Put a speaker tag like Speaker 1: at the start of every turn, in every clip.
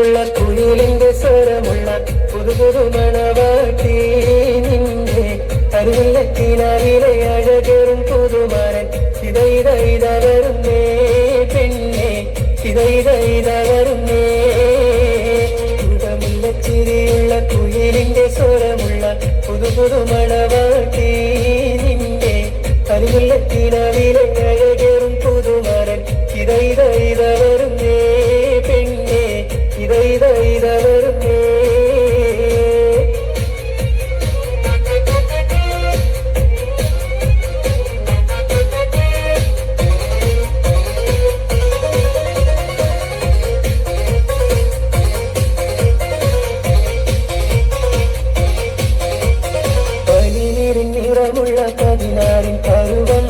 Speaker 1: ചിരിയുള്ള കുയിലിന്റെ സ്വരമുള്ള പുതു പുതു മണവാട്ടി നിന്റെ കരുവില്ലത്തിനാവിലെ അഴകേറും പുതുമാരൻ ഇത വരുന്നേ പെണ്ണെ ഇത വരുന്നേ സുഖമുള്ള ചിരിയുള്ള കുയിലിന്റെ സ്വരമുള്ള പുതു പുതു മണവാട്ടി നിന്റെ കരുവില്ലത്തിനാവിലെ അഴകേറും പുതുമാരൻ ഇത വരുന്നേ പെണ്ണെ ഇത വരുന്നേ നിറമുള്ള 16 പരുവം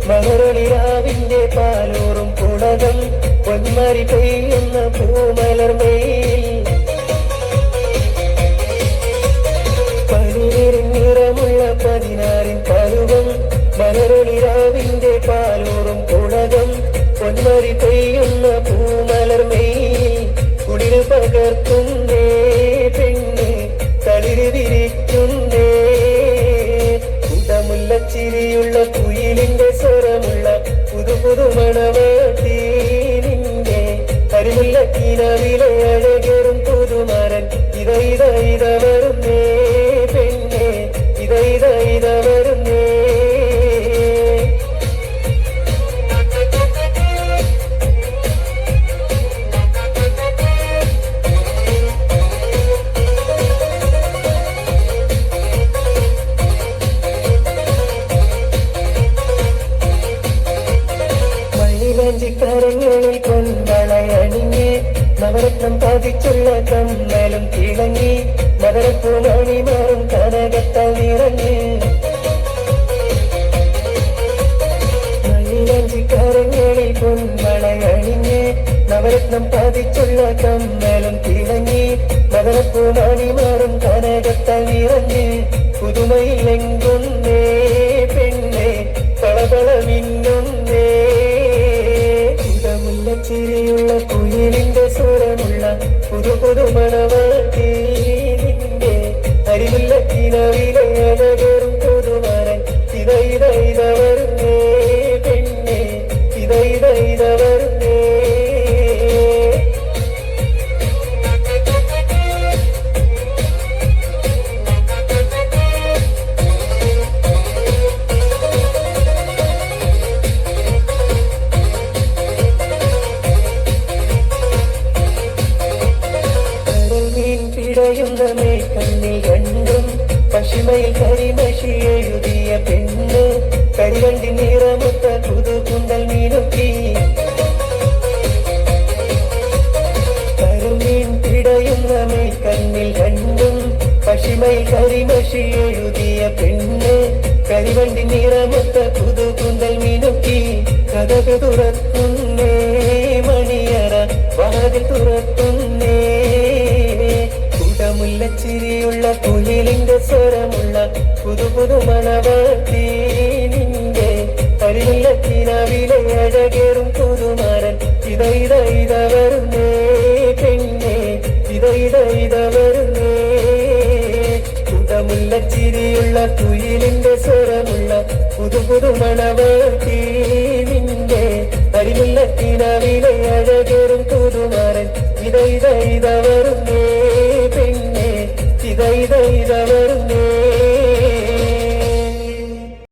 Speaker 1: മഹരളിരാവിന്റെ പാലൂറും പുളകം പൊന്മരി പെയ്യുന്ന പൂമലർമയിൽ നിറമുള്ള 16 പരുവം മഹരളിരാവിന്റെ പാലൂറും പുളകം പൊന്മരി പെയ്യുന്ന പൂമലർമയിൽ കുളിര് പകർത്തുന്നേ പെണ്ണ് തളിര് വിരിക്കുന്നേ ചിരിയുള്ള കുയിലിന്റെ സ്വരമുള്ള പുതു പുതു മണവാട്ടി നിന്റെ കരിമുല്ലക്കിനാവിലെ അഴകേറും പുതുമാരൻ ഇത വരുന്നേ പെണ്ണെ ഇത വരുന്നേ കരങ്ങളിൽ കൊണ്ടളയണിഞ്ഞ് നവരത്നം പതിച്ചുള്ള കമ്മലും തിളങ്ങി മകരപ്പൂമണിമാറും കനകത്താൽ നിറഞ്ഞ് കരങ്ങളിൽ കൊണ്ടളയണിഞ്ഞ് നവരത്നം പതിച്ചുള്ള കമ്മലും തിളങ്ങി മകരപ്പൂമണിമാറും കനകത്താൽ നിറഞ്ഞ് പുതുമയിലെങ്കുന്നേ പെണ്ണെ പളപള മിന്നുന്നേ ചിരിയുള്ള കുയിലിന്റെ സ്വരമുള്ള പുതു പുതു മണവാട്ടി നിന്റെ അരിമുല്ലക്കിനാവിലെ അഴകേറും പുതുമാരൻ ഇത വരുന്നേ പെണ്ണെ ഇത വരുന്നേ കണ്ണിൽ കണ്ടും പശിമയിൽ കരിമഷി എഴുതിയ പെണ്ണ് കരിവണ്ടി നിറമുത്ത പുതുകുണ്ടൽ മീനുക്കി കരുമീൻ പിടയുന്ന കണ്ണിൽ കണ്ടും പശിമയിൽ കരിമഷി എഴുതിയ പെണ്ണ് കരിവണ്ടി നിറമുത്ത പുതുകുണ്ടൽ മീനുക്കി കഥക് തുറക്കുന്നേ മണിയറ വാതിൽ തുറക്കുന്നേ ചിരിയുള്ള കുയിലിന്റെ സ്വരമുള്ള പുതു പുതു മണവാട്ടി നിന്റെ കരിമുല്ലക്കിനാവിലെ അഴകേറും പുതുമാരൻ ഇത വരുന്നേ പെണ്ണെ ഇത വരുന്നേ ചിരിയുള്ള കുയിലിന്റെ സ്വരമുള്ള പുതു പുതു മണവാട്ടി നിന്റെ കരിമുല്ലക്കിനാവിലെ അഴകേറും പുതുമാരൻ ഇത വരുന്നേ പെണ്ണെ ഇത വരുന്നേ